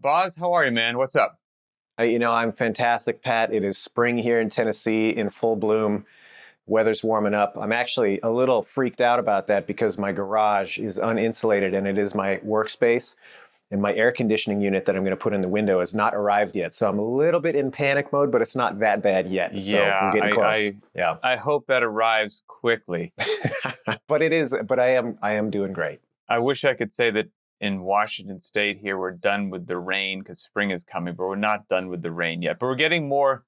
Boz, how are you, man? What's up? I'm fantastic, Pat. It is spring here in Tennessee in full bloom. Weather's warming up. I'm actually a little freaked out about that because my garage is uninsulated and it is my workspace. And my air conditioning unit that I'm going to put in the window has not arrived yet. So I'm a little bit in panic mode, but it's not that bad yet. So we're getting close. I hope that arrives quickly. But I am doing great. I wish I could say that in Washington State here, we're done with the rain because spring is coming, but we're not done with the rain yet. But we're getting more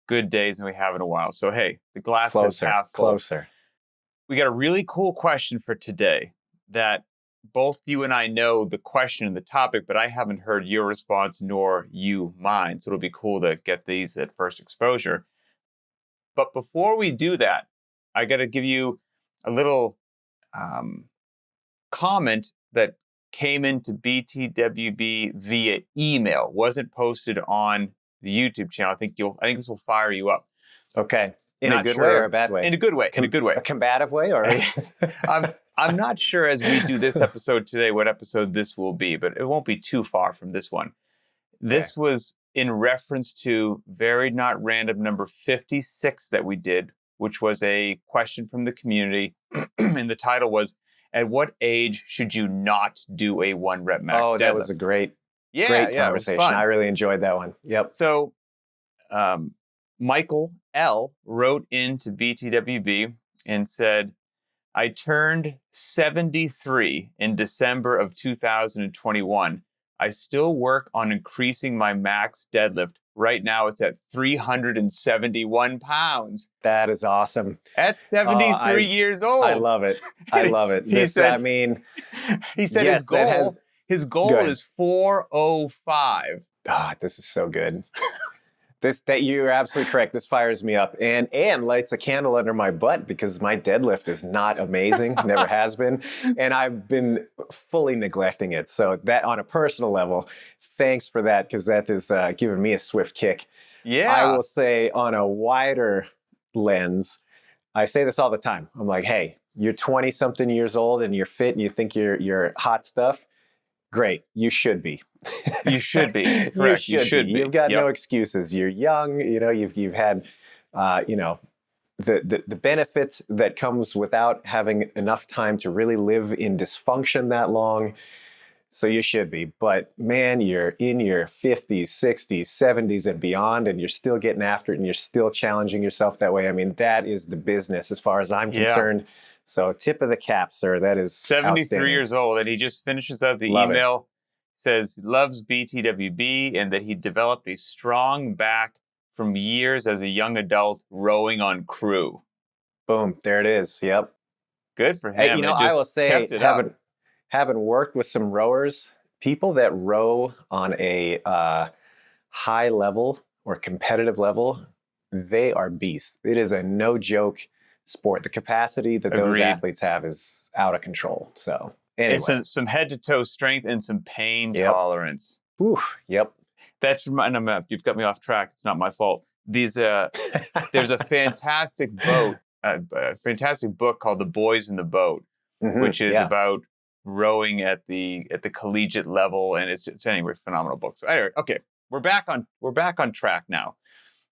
good days than we have in a while. So, hey, the glass is half full. Closer. We got a really cool question for today that both you and I know the question and the topic, but I haven't heard your response nor you mine. So it'll be cool to get these at first exposure. But before we do that, I got to give you a little comment that came into BTWB via email. Wasn't posted on the YouTube channel. I think this will fire you up. Okay. In a good way or a bad way? In a good way. In a good way. A combative way, or I'm not sure as we do this episode today what episode this will be, but it won't be too far from this one. This was in reference to very not random number 56 that we did, which was a question from the community, and the title was, "At what age should you not do a 1-rep max deadlift?" That was a great conversation. I really enjoyed that one. Yep. So, Michael L. wrote into BTWB and said, "I turned 73 in December of 2021. I still work on increasing my max deadlift. Right now it's at 371 pounds. That is awesome. At 73 years old. I love it. I love it. He said yes, his goal is 405. God, this is so good. That you're absolutely correct. This fires me up and lights a candle under my butt because my deadlift is not amazing, never has been, and I've been fully neglecting it. So that on a personal level, thanks for that because that is giving me a swift kick. Yeah, I will say on a wider lens, I say this all the time. I'm like, hey, you're 20 something years old and you're fit and you think you're hot stuff. Great, you should be. You should be. Correct. You should be. You've got no excuses. You're young. You've had, the benefits that comes without having enough time to really live in dysfunction that long. So you should be. But man, you're in your 50s, 60s, 70s, and beyond, and you're still getting after it, and you're still challenging yourself that way. I mean, that is the business as far as I'm concerned. So tip of the cap, sir. That is 73 years old, and he just finishes up the email. Says loves BTWB and that he developed a strong back from years as a young adult rowing on crew. Boom, there it is. Yep. Good for him. Hey, I will say, having worked with some rowers, people that row on a high level or competitive level, they are beasts. It is a no joke sport. The capacity that those athletes have is out of control. So anyway. And some head to toe strength and some pain tolerance. Oof. Yep. That's you've got me off track. It's not my fault. There's a fantastic a fantastic book called The Boys in the Boat, which is about rowing at the collegiate level, and it's anyway phenomenal book. So anyway, okay, we're back on track now.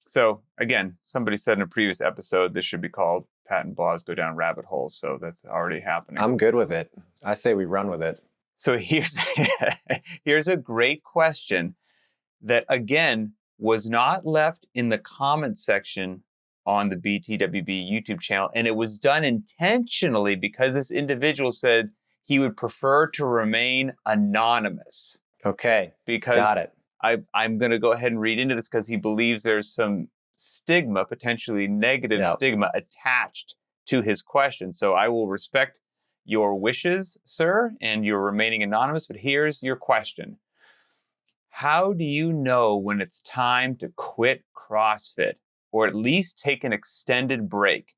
So again, somebody said in a previous episode this should be called Pat and Boz Go Down Rabbit Holes. So that's already happening. I'm good with it. I say we run with it. So here's a great question that, again, was not left in the comments section on the BTWB YouTube channel. And it was done intentionally because this individual said he would prefer to remain anonymous. Okay, because got it. I'm going to go ahead and read into this because he believes there's some stigma, potentially negative stigma attached to his question. So I will respect your wishes, sir, and you're remaining anonymous, but here's your question. How do you know when it's time to quit CrossFit or at least take an extended break?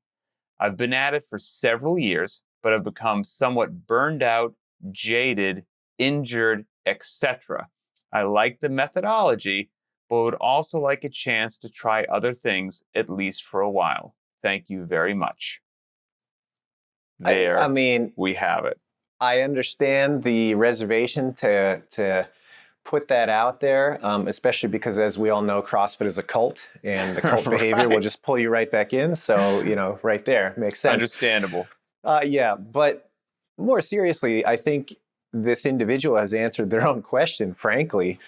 I've been at it for several years, but I've become somewhat burned out, jaded, injured, etc. I like the methodology, but would also like a chance to try other things, at least for a while. Thank you very much. I mean, we have it. I understand the reservation to put that out there, especially because, as we all know, CrossFit is a cult, and the cult behavior will just pull you right back in. So, right there makes sense. Understandable. Yeah, but more seriously, I think this individual has answered their own question, frankly.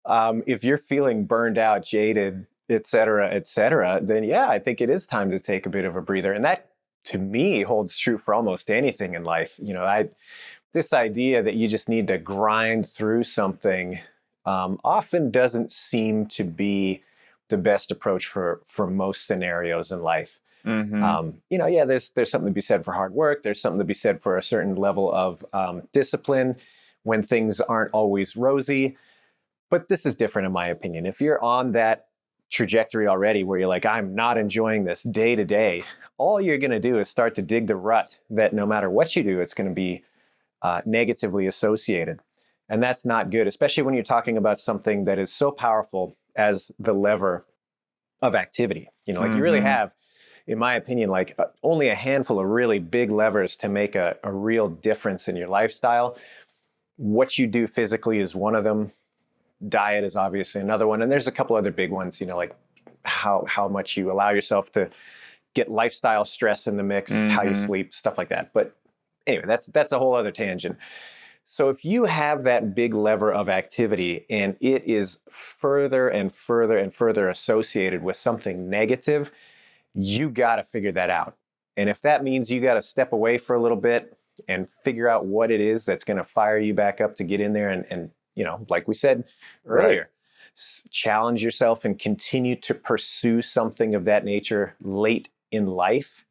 If you're feeling burned out, jaded, et cetera, then yeah, I think it is time to take a bit of a breather. And that, to me, holds true for almost anything in life. This idea that you just need to grind through something often doesn't seem to be the best approach for most scenarios in life. Mm-hmm. Yeah, there's something to be said for hard work. There's something to be said for a certain level of discipline when things aren't always rosy. But this is different, in my opinion. If you're on that trajectory already where you're like, I'm not enjoying this day to day, all you're going to do is start to dig the rut that no matter what you do, it's going to be negatively associated. And that's not good, especially when you're talking about something that is so powerful as the lever of activity. You really have, in my opinion, only a handful of really big levers to make a real difference in your lifestyle. What you do physically is one of them. Diet is obviously another one. And there's a couple other big ones, like how much you allow yourself to get lifestyle stress in the mix, how you sleep, stuff like that. But anyway, that's a whole other tangent. So if you have that big lever of activity and it is further and further and further associated with something negative, you got to figure that out. And if that means you got to step away for a little bit and figure out what it is that's going to fire you back up to get in there and like we said earlier, challenge yourself and continue to pursue something of that nature late in life.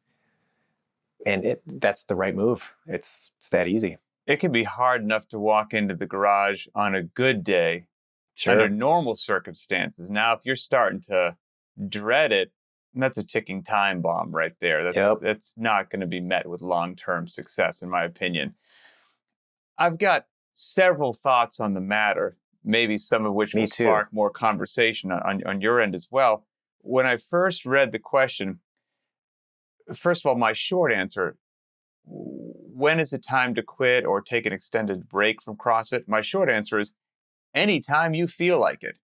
And that's the right move. It's that easy. It can be hard enough to walk into the garage on a good day under normal circumstances. Now, if you're starting to dread it, that's a ticking time bomb right there. That's not going to be met with long-term success, in my opinion. I've got several thoughts on the matter, maybe some of which will spark more conversation on your end as well. When I first read the question, first of all, my short answer, when is it time to quit or take an extended break from CrossFit? My short answer is anytime you feel like it.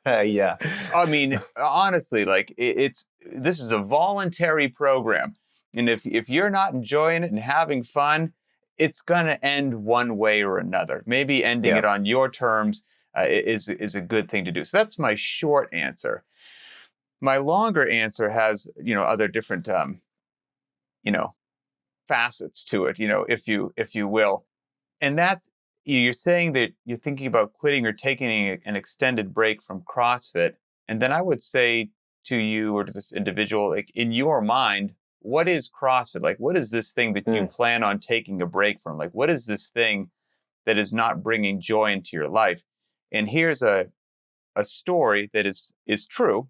Yeah. I mean, honestly, this is a voluntary program. And if you're not enjoying it and having fun, it's going to end one way or another. Maybe ending it on your terms is a good thing to do. So that's my short answer. My longer answer has, other different, facets to it, if you will. And that's, you're saying that you're thinking about quitting or taking an extended break from CrossFit. And then I would say to you or to this individual, in your mind, what is CrossFit? What is this thing that you plan on taking a break from? What is this thing that is not bringing joy into your life? And here's a story that is true.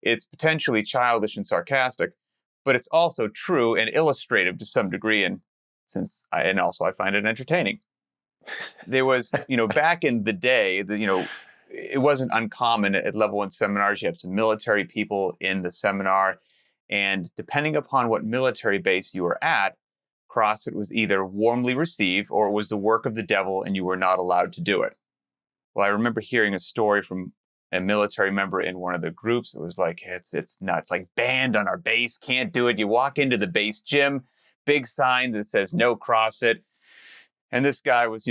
It's potentially childish and sarcastic, but it's also true and illustrative to some degree. And also I find it entertaining. There was, back in the day, it wasn't uncommon at level 1 seminars. You have some military people in the seminar. And depending upon what military base you were at, CrossFit was either warmly received or it was the work of the devil and you were not allowed to do it. Well, I remember hearing a story from a military member in one of the groups. It was it's nuts, banned on our base, can't do it. You walk into the base gym, big sign that says no CrossFit. And this guy was,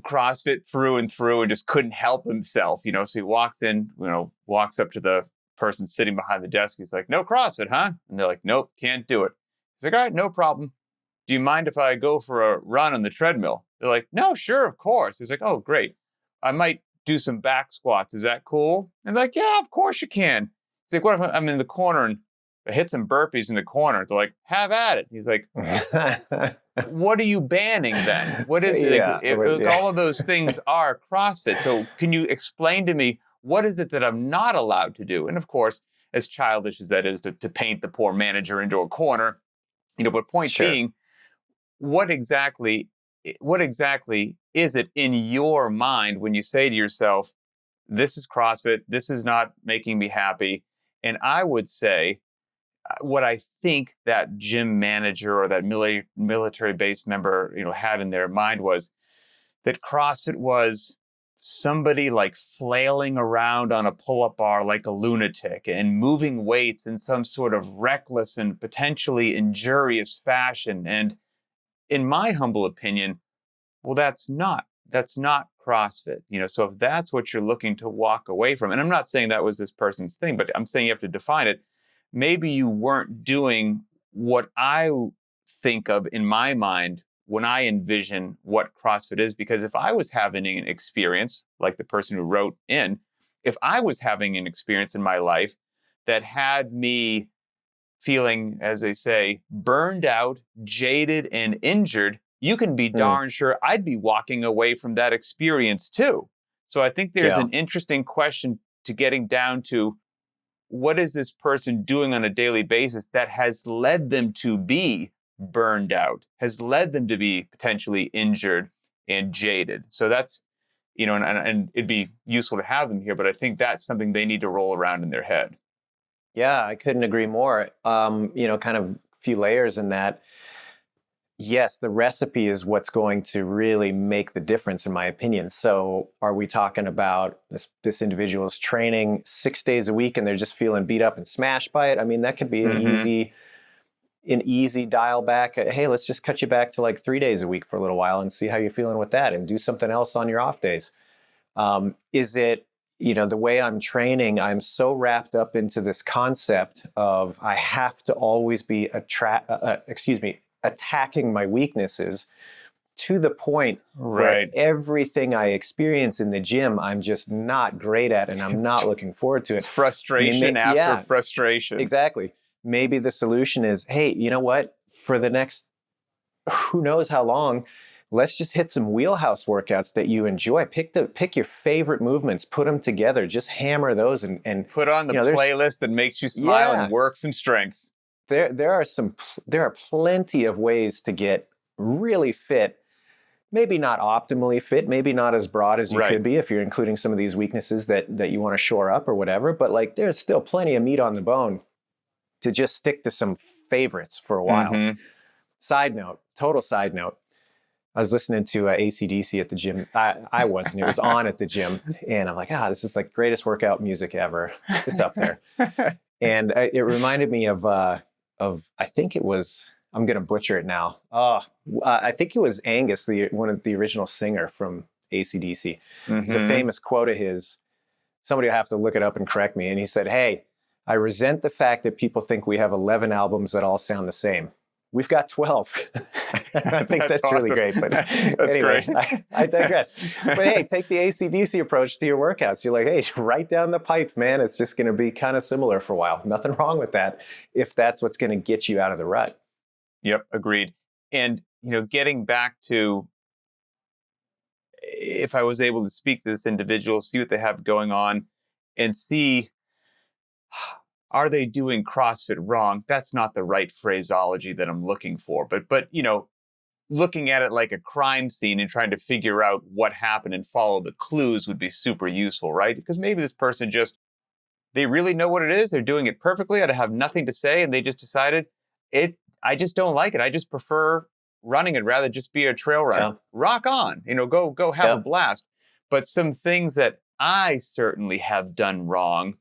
CrossFit through and through and just couldn't help himself, so he walks in, walks up to the person sitting behind the desk. He's like, no CrossFit, huh? And they're like, nope, can't do it. He's like, all right, no problem. Do you mind if I go for a run on the treadmill? They're like, no, sure, of course. He's like, oh, great. I might do some back squats. Is that cool? And they're like, yeah, of course you can. He's like, what if I'm in the corner and I hit some burpees in the corner? They're like, have at it. He's like, what are you banning then? What is it? All of those things are CrossFit. So can you explain to me, what is it that I'm not allowed to do? And of course, as childish as that is to paint the poor manager into a corner, but point being, what exactly is it in your mind when you say to yourself, this is CrossFit, this is not making me happy? And I would say, what I think that gym manager or that military base member, had in their mind was, that CrossFit was somebody like flailing around on a pull-up bar like a lunatic and moving weights in some sort of reckless and potentially injurious fashion. And in my humble opinion, well, that's not CrossFit. So if that's what you're looking to walk away from, and I'm not saying that was this person's thing, but I'm saying you have to define it. Maybe you weren't doing what I think of in my mind when I envision what CrossFit is, because if I was having an experience like the person who wrote in, if I was having an experience in my life that had me feeling, as they say, burned out, jaded, and injured, you can be darn sure I'd be walking away from that experience too. So I think there's an interesting question to getting down to, what is this person doing on a daily basis that has led them to be burned out, has led them to be potentially injured and jaded? So that's, and it'd be useful to have them here, but I think that's something they need to roll around in their head. Yeah, I couldn't agree more. Kind of a few layers in that. Yes, the recipe is what's going to really make the difference, in my opinion. So are we talking about this individual's training 6 days a week and they're just feeling beat up and smashed by it? I mean, that could be an easy dial back. Hey, let's just cut you back to like 3 days a week for a little while and see how you're feeling with that, and do something else on your off days. Is it, the way I'm training, I'm so wrapped up into this concept of I have to always be attacking my weaknesses to the point where everything I experience in the gym, I'm just not great at, and I'm not looking forward to it. It's frustration after frustration. Exactly. Maybe the solution is, hey, you know what? For the next, who knows how long, let's just hit some wheelhouse workouts that you enjoy. Pick your favorite movements, put them together, just hammer those, and put on the playlist that makes you smile and work some strengths. There are plenty of ways to get really fit. Maybe not optimally fit, maybe not as broad as you could be if you're including some of these weaknesses that you want to shore up or whatever, but like there's still plenty of meat on the bone to just stick to some favorites for a while. Total side note, I was listening to AC/DC at the gym. I wasn't, it was on at the gym, and I'm like, this is like greatest workout music ever. It's up there. And it reminded me of I think it was, I'm going to butcher it now. I think it was Angus, one of the original singer from AC/DC. It's a famous quote of his. Somebody will have to look it up and correct me. And he said, "Hey, I resent the fact that people think we have 11 albums that all sound the same. We've got 12. I think that's awesome. Really great. But anyway, great. I digress. But hey, take the AC/DC approach to your workouts. You're like, hey, right down the pipe, man. It's just going to be kind of similar for a while. Nothing wrong with that if that's what's going to get you out of the rut. Yep, agreed. And, getting back to, if I was able to speak to this individual, see what they have going on, and see, are they doing CrossFit wrong? That's not the right phraseology that I'm looking for. But looking at it like a crime scene and trying to figure out what happened and follow the clues would be super useful, right? Because maybe this person they really know what it is. They're doing it perfectly. I have nothing to say. And they just decided I just don't like it. I just prefer running. I'd rather just be a trail runner. Yeah. Rock on, go have a blast. But some things that I certainly have done wrong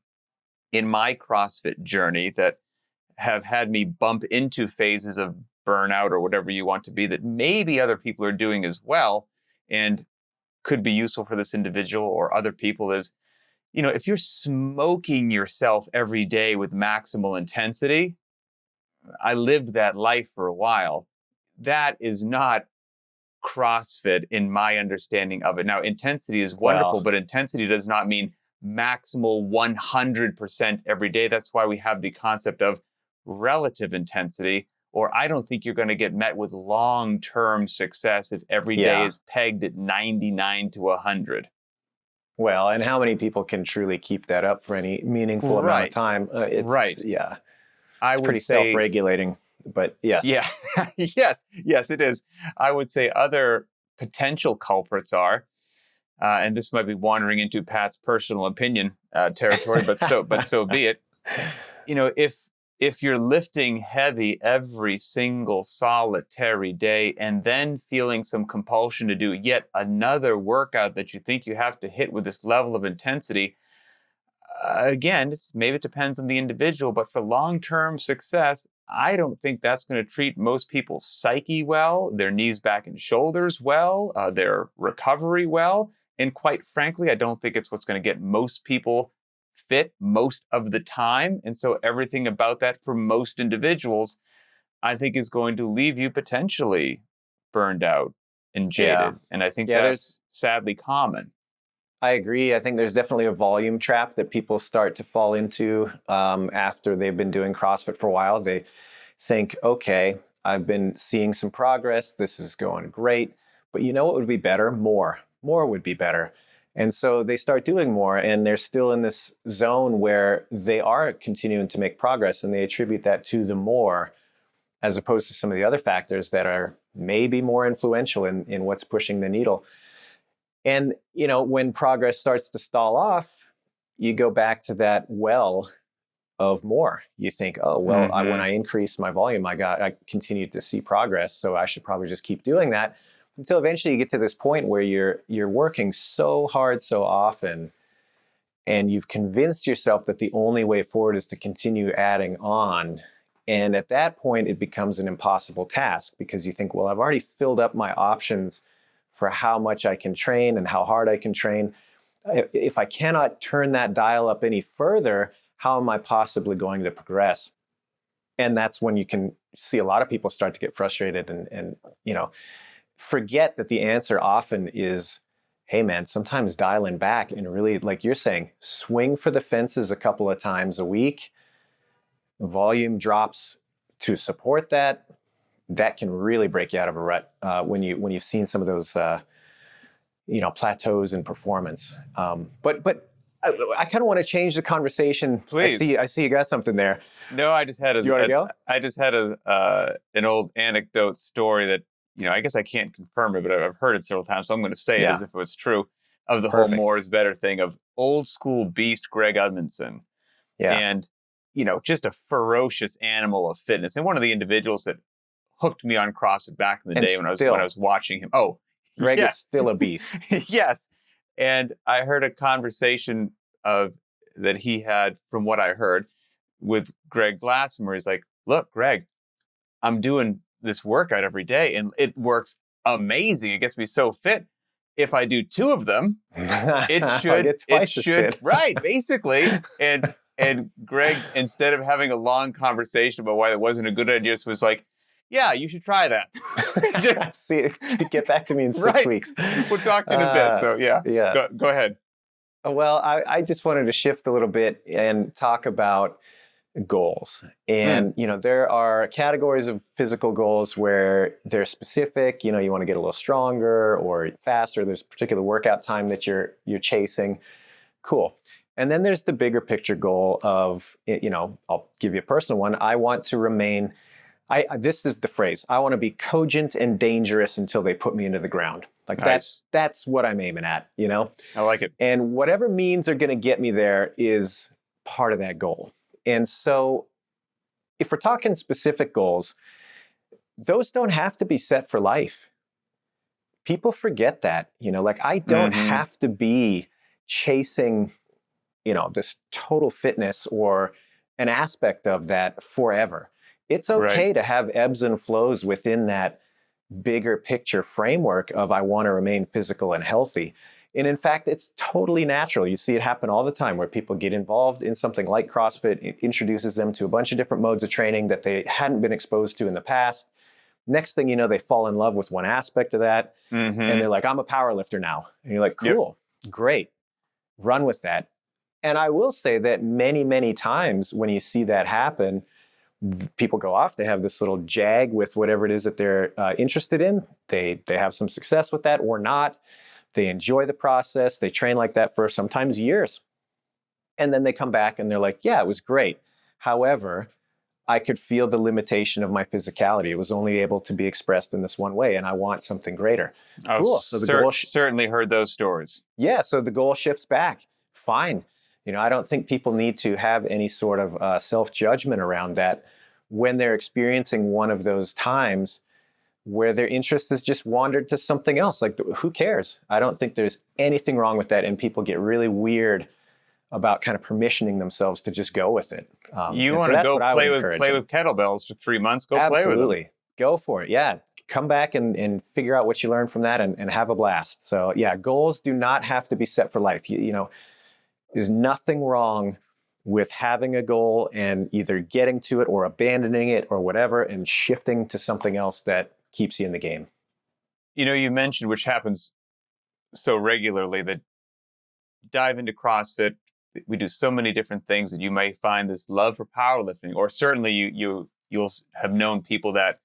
in my CrossFit journey that have had me bump into phases of burnout or whatever you want to be, that maybe other people are doing as well and could be useful for this individual or other people, is, if you're smoking yourself every day with maximal intensity, I lived that life for a while. That is not CrossFit in my understanding of it. Now, intensity is wonderful, but intensity does not mean maximal 100% every day. That's why we have the concept of relative intensity, or I don't think you're going to get met with long-term success if every day is pegged at 99 to 100. Well, and how many people can truly keep that up for any meaningful amount of time? Yeah. It's pretty self-regulating, but yes. Yeah. yes, it is. I would say other potential culprits are, and this might be wandering into Pat's personal opinion territory, but so be it. If if you're lifting heavy every single solitary day and then feeling some compulsion to do yet another workout that you think you have to hit with this level of intensity, again, maybe it depends on the individual, but for long-term success, I don't think that's going to treat most people's psyche well, their knees, back, and shoulders well, their recovery well. And quite frankly, I don't think it's what's going to get most people fit most of the time. And so everything about that for most individuals, I think, is going to leave you potentially burned out and jaded. Yeah. And I think that's sadly common. I agree. I think there's definitely a volume trap that people start to fall into after they've been doing CrossFit for a while. They think, okay, I've been seeing some progress. This is going great. But you know what would be better? More. More would be better. And so they start doing more, and they're still in this zone where they are continuing to make progress, and they attribute that to the more, as opposed to some of the other factors that are maybe more influential in what's pushing the needle. And, you know, when progress starts to stall off, you go back to that well of more. You think, oh, well, when I increase my volume, I continued to see progress, so I should probably just keep doing that, until eventually you get to this point where you're working so hard so often, and you've convinced yourself that the only way forward is to continue adding on. And at that point, it becomes an impossible task, because you think, well, I've already filled up my options for how much I can train and how hard I can train. If I cannot turn that dial up any further, how am I possibly going to progress? And that's when you can see a lot of people start to get frustrated and you know, forget that the answer often is, hey man, sometimes dialing back and really, like you're saying, swing for the fences a couple of times a week. Volume drops to support that. That can really break you out of a rut when you've seen some of those plateaus in performance. But I kind of want to change the conversation. Please. I see you got something there. No, I just had you want to go? I just had an old anecdote story that, you know, I guess I can't confirm it, but I've heard it several times, so I'm going to say it as if it was true, of the whole more is better thing, of old school beast Greg Edmondson. Yeah. And, you know, just a ferocious animal of fitness. And one of the individuals that hooked me on CrossFit back in the day when I was watching him. Oh, Greg is still a beast. Yes. And I heard a conversation that he had, from what I heard, with Greg Glassman, where he's like, look, Greg, I'm doing this workout every day and it works amazing. It gets me so fit. If I do 2 of them, it should, right, basically. And Greg, instead of having a long conversation about why that wasn't a good idea, just was like, yeah, you should try that. Just get back to me in 6 weeks. We'll talk in a bit. So yeah. Go ahead. Well, I just wanted to shift a little bit and talk about goals. And, you know, there are categories of physical goals where they're specific. You know, you want to get a little stronger or faster. There's a particular workout time that you're chasing. Cool. And then there's the bigger picture goal of, you know, I'll give you a personal one. I want to remain, this is the phrase, I want to be cogent and dangerous until they put me into the ground. Like nice. that's what I'm aiming at, you know? I like it. And whatever means are going to get me there is part of that goal. And so if we're talking specific goals, those don't have to be set for life. People forget that, you know, like I don't have to be chasing, you know, this total fitness or an aspect of that forever. It's okay to have ebbs and flows within that bigger picture framework of I want to remain physical and healthy. And in fact, it's totally natural. You see it happen all the time where people get involved in something like CrossFit. It introduces them to a bunch of different modes of training that they hadn't been exposed to in the past. Next thing you know, they fall in love with one aspect of that. And they're like, I'm a power lifter now. And you're like, cool, great, run with that. And I will say that many, many times when you see that happen, people go off, they have this little jag with whatever it is that they're interested in. They have some success with that or not. They enjoy the process. They train like that for sometimes years. And then they come back and they're like, yeah, it was great. However, I could feel the limitation of my physicality. It was only able to be expressed in this one way, and I want something greater. Cool. So the goal certainly heard those stories. Yeah, so the goal shifts back. Fine. I don't think people need to have any sort of self-judgment around that when they're experiencing one of those times where their interest has just wandered to something else. Like, who cares? I don't think there's anything wrong with that. And people get really weird about kind of permissioning themselves to just go with it. You want to go play with kettlebells for 3 months, go play with them. Absolutely. Go for it. Yeah. Come back and figure out what you learned from that and have a blast. So yeah, goals do not have to be set for life. There's nothing wrong with having a goal and either getting to it or abandoning it or whatever and shifting to something else that keeps you in the game. You mentioned, which happens so regularly, that dive into CrossFit. We do so many different things that you may find this love for powerlifting, or certainly you'll have known people that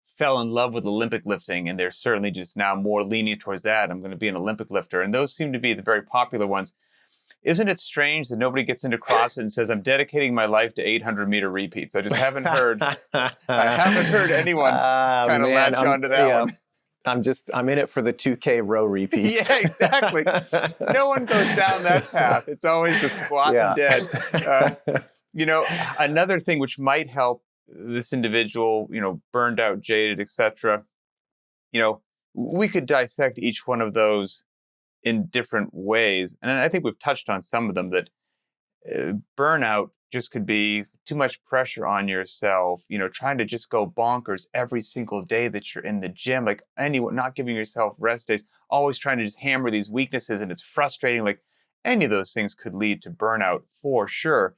fell in love with Olympic lifting, and they're certainly just now more lenient towards that. I'm going to be an Olympic lifter. And those seem to be the very popular ones. Isn't it strange that nobody gets into CrossFit and says, I'm dedicating my life to 800-meter repeats? I just haven't heard, anyone kind of latch onto that one. I'm in it for the 2K row repeats. Yeah, exactly. No one goes down that path. It's always the squat and dead. Another thing which might help this individual, burned out, jaded, etc. We could dissect each one of those in different ways. And I think we've touched on some of them, that burnout just could be too much pressure on yourself, trying to just go bonkers every single day that you're in the gym, like anyone, not giving yourself rest days, always trying to just hammer these weaknesses. And it's frustrating. Like, any of those things could lead to burnout for sure.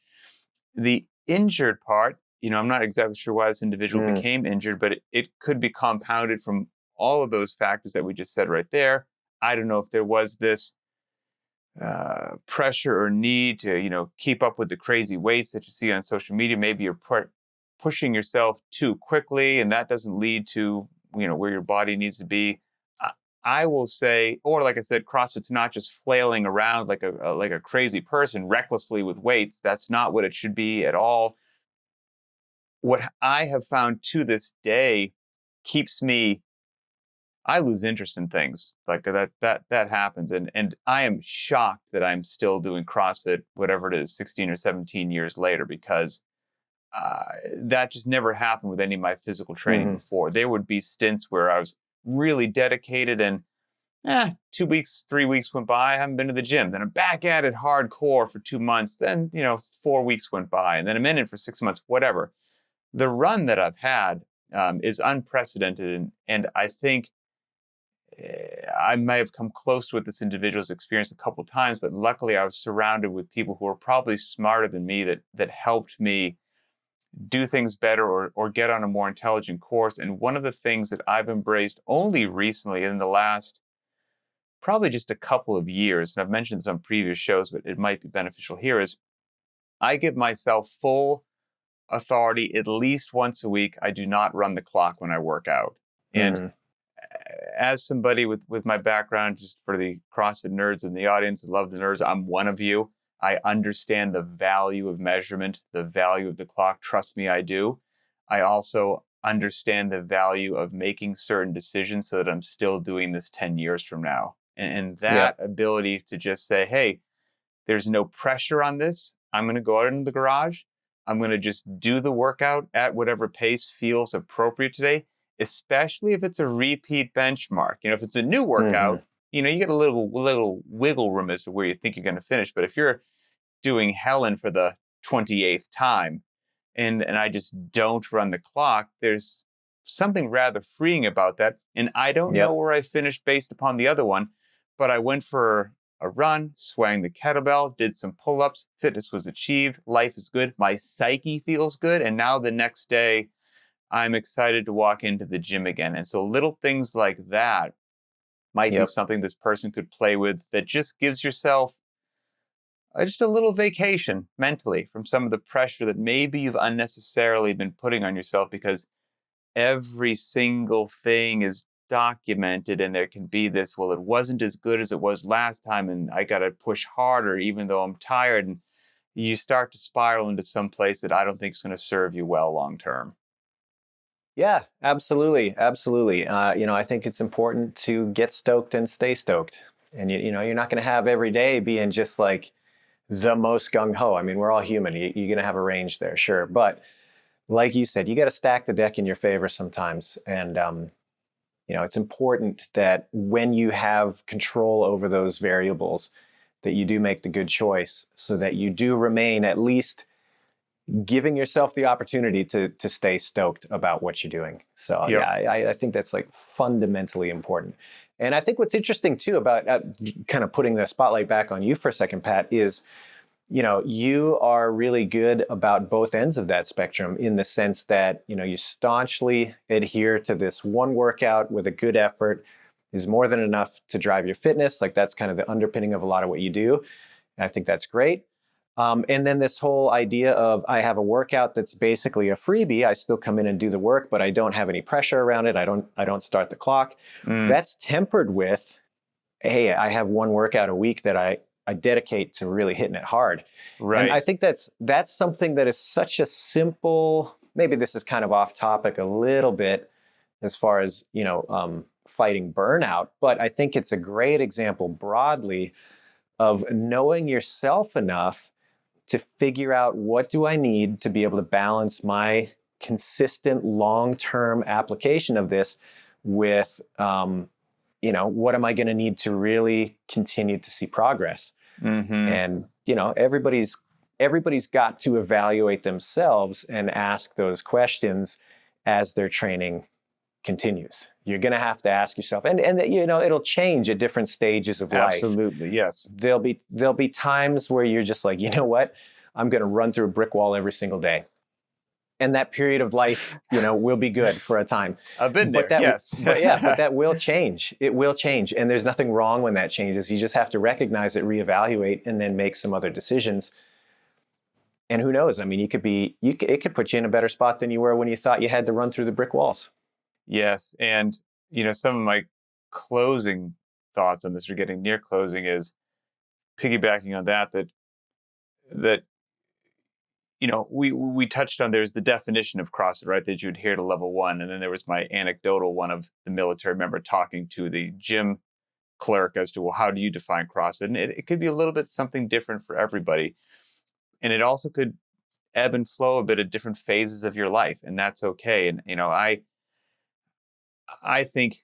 The injured part, I'm not exactly sure why this individual became injured, but it could be compounded from all of those factors that we just said right there. I don't know if there was this pressure or need to, keep up with the crazy weights that you see on social media. Maybe you're pushing yourself too quickly, and that doesn't lead to, where your body needs to be. I will say, or like I said, CrossFit's not just flailing around like a crazy person recklessly with weights. That's not what it should be at all. What I have found to this day keeps me, I lose interest in things like that happens. And I am shocked that I'm still doing CrossFit, whatever it is, 16 or 17 years later, because that just never happened with any of my physical training before. There would be stints where I was really dedicated and 2 weeks, 3 weeks went by. I haven't been to the gym. Then I'm back at it hardcore for 2 months. Then, 4 weeks went by, and then I'm in it for 6 months, whatever. The run that I've had is unprecedented. And I think I may have come close to what this individual's experienced a couple of times, but luckily I was surrounded with people who are probably smarter than me that helped me do things better or get on a more intelligent course. And one of the things that I've embraced only recently in the last probably just a couple of years, and I've mentioned this on previous shows, but it might be beneficial here, is I give myself full authority at least once a week. I do not run the clock when I work out. And as somebody with my background, just for the CrossFit nerds in the audience, I love the nerds, I'm one of you. I understand the value of measurement, the value of the clock. Trust me, I do. I also understand the value of making certain decisions so that I'm still doing this 10 years from now. And that ability to just say, hey, there's no pressure on this. I'm going to go out into the garage. I'm going to just do the workout at whatever pace feels appropriate today, especially if it's a repeat benchmark. If it's a new workout, you get a little wiggle room as to where you think you're going to finish. But if you're doing Helen for the 28th time and I just don't run the clock, there's something rather freeing about that. And I don't know where I finished based upon the other one, but I went for a run, swung the kettlebell, did some pull-ups, fitness was achieved, life is good, my psyche feels good, and now the next day I'm excited to walk into the gym again. And so little things like that might be something this person could play with that just gives yourself just a little vacation mentally from some of the pressure that maybe you've unnecessarily been putting on yourself, because every single thing is documented and there can be this, well, it wasn't as good as it was last time and I got to push harder even though I'm tired. And you start to spiral into some place that I don't think is going to serve you well long term. Yeah, absolutely. Absolutely. I think it's important to get stoked and stay stoked. And, you're not going to have every day being just like the most gung-ho. I mean, we're all human. You're going to have a range there, sure. But like you said, you got to stack the deck in your favor sometimes. And, it's important that when you have control over those variables, that you do make the good choice so that you do remain at least giving yourself the opportunity to stay stoked about what you're doing. So Yep. I think that's like fundamentally important. And I think what's interesting too about kind of putting the spotlight back on you for a second, Pat, is, you are really good about both ends of that spectrum in the sense that, you staunchly adhere to this one workout with a good effort is more than enough to drive your fitness. Like that's kind of the underpinning of a lot of what you do. And I think that's great. And then this whole idea of I have a workout that's basically a freebie. I still come in and do the work, but I don't have any pressure around it. I don't start the clock. That's tempered with, hey, I have one workout a week that I dedicate to really hitting it hard. Right. And I think that's something that is such a simple, maybe this is kind of off topic a little bit as far as, fighting burnout, but I think it's a great example broadly of knowing yourself enough to figure out what do I need to be able to balance my consistent long-term application of this with, what am I going to need to really continue to see progress? Mm-hmm. And, everybody's got to evaluate themselves and ask those questions as their training continues. You're going to have to ask yourself, and it'll change at different stages of life. Absolutely, yes. There'll be times where you're just like, you know what, I'm going to run through a brick wall every single day, and that period of life, will be good for a time. I've been there. Yes, but that will change. It will change, and there's nothing wrong when that changes. You just have to recognize it, reevaluate, and then make some other decisions. And who knows? I mean, it could put you in a better spot than you were when you thought you had to run through the brick walls. Yes. And, some of my closing thoughts on this, or getting near closing, is piggybacking on that we touched on, there's the definition of CrossFit, right? That you adhere to level 1. And then there was my anecdotal one of the military member talking to the gym clerk as to, well, how do you define CrossFit? And it could be a little bit something different for everybody. And it also could ebb and flow a bit at different phases of your life. And that's okay. And, I think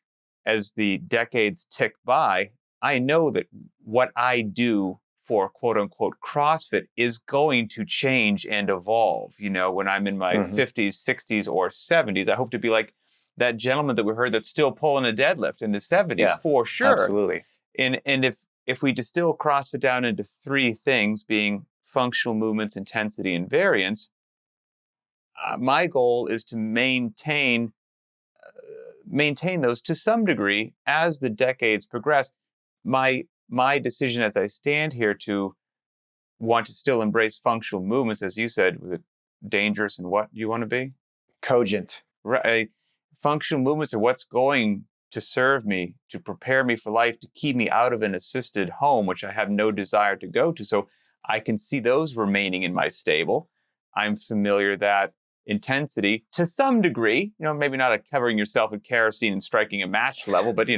as the decades tick by, I know that what I do for quote unquote CrossFit is going to change and evolve. When I'm in my 50s, 60s, or 70s, I hope to be like that gentleman that we heard that's still pulling a deadlift in the 70s, for sure. Absolutely. And if we distill CrossFit down into 3 things, being functional movements, intensity, and variance, my goal is to maintain those to some degree as the decades progress. My decision as I stand here to want to still embrace functional movements, as you said, was it dangerous and what you want to be? Cogent. Right. Functional movements are what's going to serve me, to prepare me for life, to keep me out of an assisted home, which I have no desire to go to. So I can see those remaining in my stable. I'm familiar that intensity, to some degree, maybe not covering yourself with kerosene and striking a match level, but,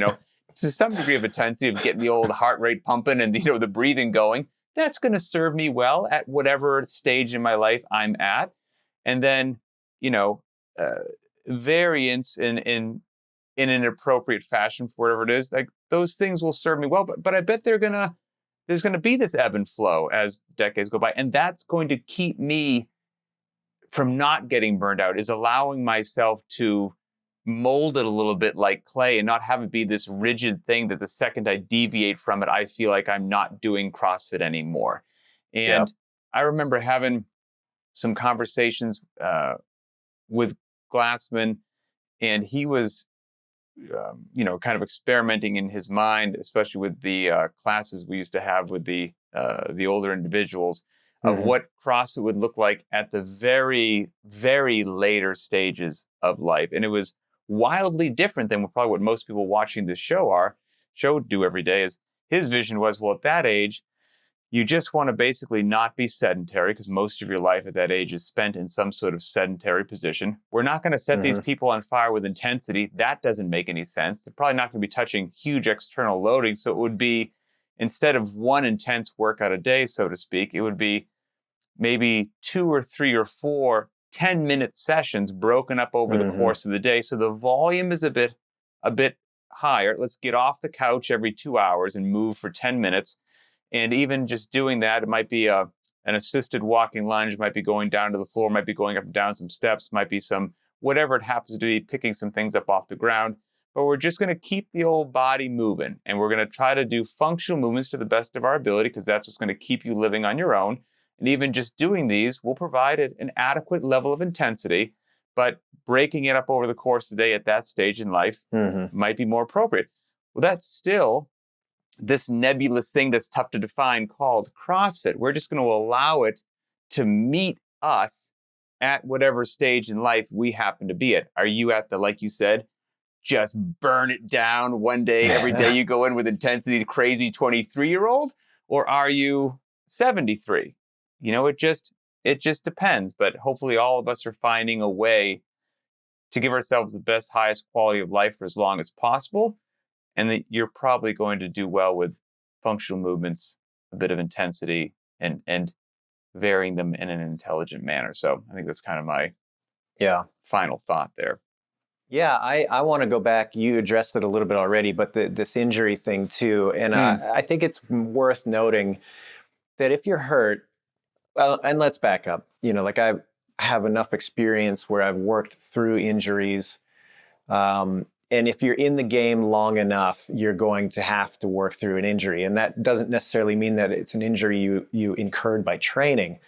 to some degree of intensity of getting the old heart rate pumping and, the breathing going, that's going to serve me well at whatever stage in my life I'm at. And then, variance in an appropriate fashion for whatever it is, like those things will serve me well. But I bet there's going to be this ebb and flow as decades go by. And that's going to keep me from not getting burned out, is allowing myself to mold it a little bit like clay and not have it be this rigid thing that the second I deviate from it, I feel like I'm not doing CrossFit anymore. And I remember having some conversations with Glassman, and he was, kind of experimenting in his mind, especially with the classes we used to have with the older individuals, of what CrossFit would look like at the very, very later stages of life. And it was wildly different than probably what most people watching this show do every day. Is his vision was, well, at that age, you just want to basically not be sedentary, because most of your life at that age is spent in some sort of sedentary position. We're not going to set these people on fire with intensity. That doesn't make any sense. They're probably not going to be touching huge external loading. So it would be instead of one intense workout a day, so to speak, it would be maybe 2 or 3 or 4 10-minute sessions broken up over the course of the day. So the volume is a bit higher. Let's get off the couch every 2 hours and move for 10 minutes. And even just doing that, it might be an assisted walking lunge, might be going down to the floor, might be going up and down some steps, might be some, whatever it happens to be, picking some things up off the ground. But we're just going to keep the old body moving. And we're going to try to do functional movements to the best of our ability, because that's what's going to keep you living on your own. And even just doing these will provide an adequate level of intensity, but breaking it up over the course of the day at that stage in life might be more appropriate. Well, that's still this nebulous thing that's tough to define called CrossFit. We're just going to allow it to meet us at whatever stage in life we happen to be at. Are you at the, like you said, just burn it down one day, every day you go in with intensity, crazy 23-year-old? Or are you 73? It just depends. But hopefully all of us are finding a way to give ourselves the best, highest quality of life for as long as possible. And that you're probably going to do well with functional movements, a bit of intensity, and varying them in an intelligent manner. So I think that's kind of my final thought there. Yeah, I want to go back. You addressed it a little bit already, but this injury thing too. And I think it's worth noting that if you're hurt, well, and let's back up, like I have enough experience where I've worked through injuries. And if you're in the game long enough, you're going to have to work through an injury. And that doesn't necessarily mean that it's an injury you incurred by training,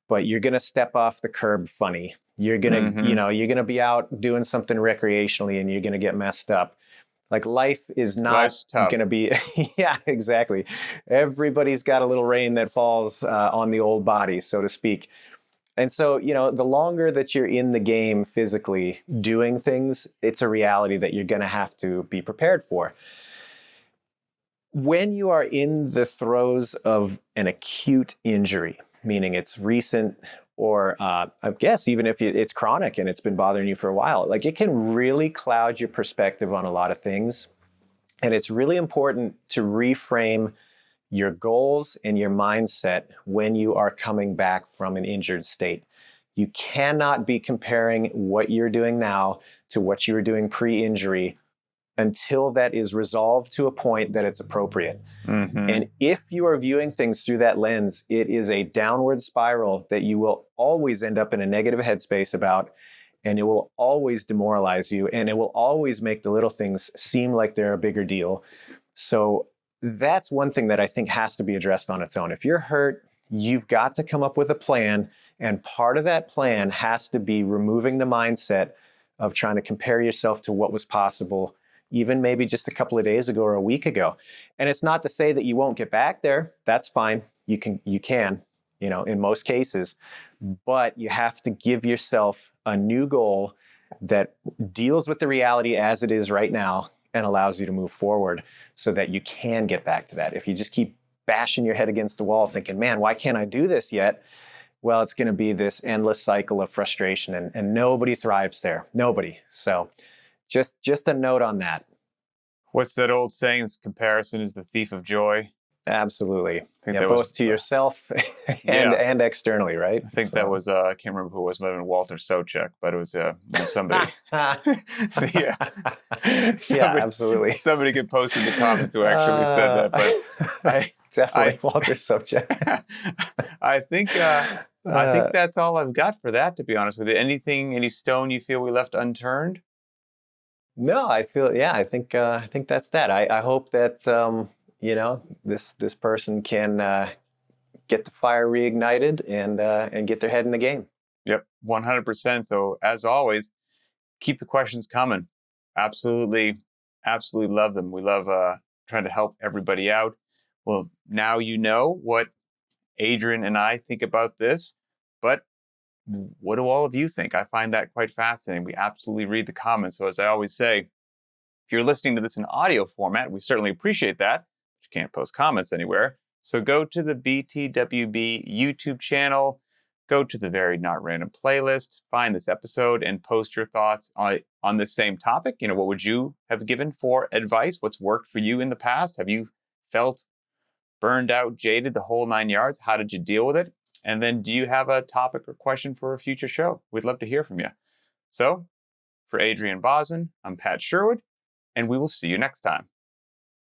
but you're going to step off the curb funny. You're going to, you're going to be out doing something recreationally and you're going to get messed up. Like life is not going to be, yeah, exactly. Everybody's got a little rain that falls on the old body, so to speak. And so, the longer that you're in the game physically doing things, it's a reality that you're going to have to be prepared for. When you are in the throes of an acute injury, meaning it's recent, or I guess even if it's chronic and it's been bothering you for a while, like it can really cloud your perspective on a lot of things. And it's really important to reframe your goals and your mindset when you are coming back from an injured state. You cannot be comparing what you're doing now to what you were doing pre-injury until that is resolved to a point that it's appropriate. And if you are viewing things through that lens, it is a downward spiral that you will always end up in a negative headspace about, and it will always demoralize you, and it will always make the little things seem like they're a bigger deal. So that's one thing that I think has to be addressed on its own. If you're hurt, you've got to come up with a plan, and part of that plan has to be removing the mindset of trying to compare yourself to what was possible even maybe just a couple of days ago or a week ago. And it's not to say that you won't get back there. That's fine. You can, in most cases, but you have to give yourself a new goal that deals with the reality as it is right now and allows you to move forward so that you can get back to that. If you just keep bashing your head against the wall thinking, man, why can't I do this yet? Well, it's going to be this endless cycle of frustration, and nobody thrives there. Nobody. So just a note on that. What's that old saying? Comparison is the thief of joy. Absolutely. Both to yourself and externally, right? I think that was, I can't remember who it was, might have been Walter Sobchak, but it was somebody. Yeah, absolutely. Somebody could post in the comments who actually said that, but definitely Walter Sobchak. I think that's all I've got for that, to be honest with you. Any stone you feel we left unturned? No, I think that's that. I hope that this person can get the fire reignited and get their head in the game. Yep, 100%. So as always, keep the questions coming. Absolutely love them. We love trying to help everybody out. Well, now you know what Adrian and I think about this, but what do all of you think? I find that quite fascinating. We absolutely read the comments. So as I always say, if you're listening to this in audio format, we certainly appreciate that. But you can't post comments anywhere. So go to the btwb YouTube channel, go to the Varied Not Random playlist, find this episode and post your thoughts on this same topic. What would you have given for advice? What's worked for you in the past? Have you felt Burned out, jaded, the whole 9 yards? How did you deal with it? And then do you have a topic or question for a future show? We'd love to hear from you. So, for Adrian Bosman, I'm Pat Sherwood, and we will see you next time.